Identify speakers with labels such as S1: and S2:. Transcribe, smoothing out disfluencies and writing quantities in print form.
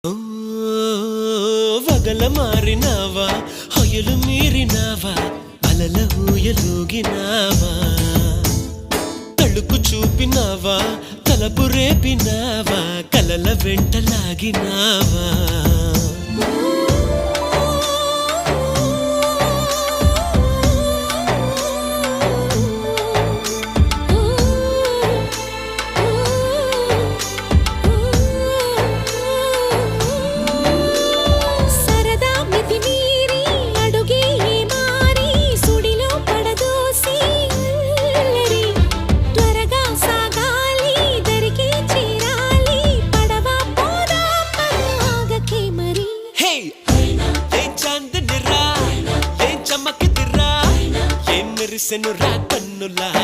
S1: ఓ వగల మారినావా హొయలు మీరినావా అలల ఊయలూగినావా తళుకు చూపినావా తలపు రేపినావా కలల వెంటలాగినావా మెరిసెను రా కన్నులా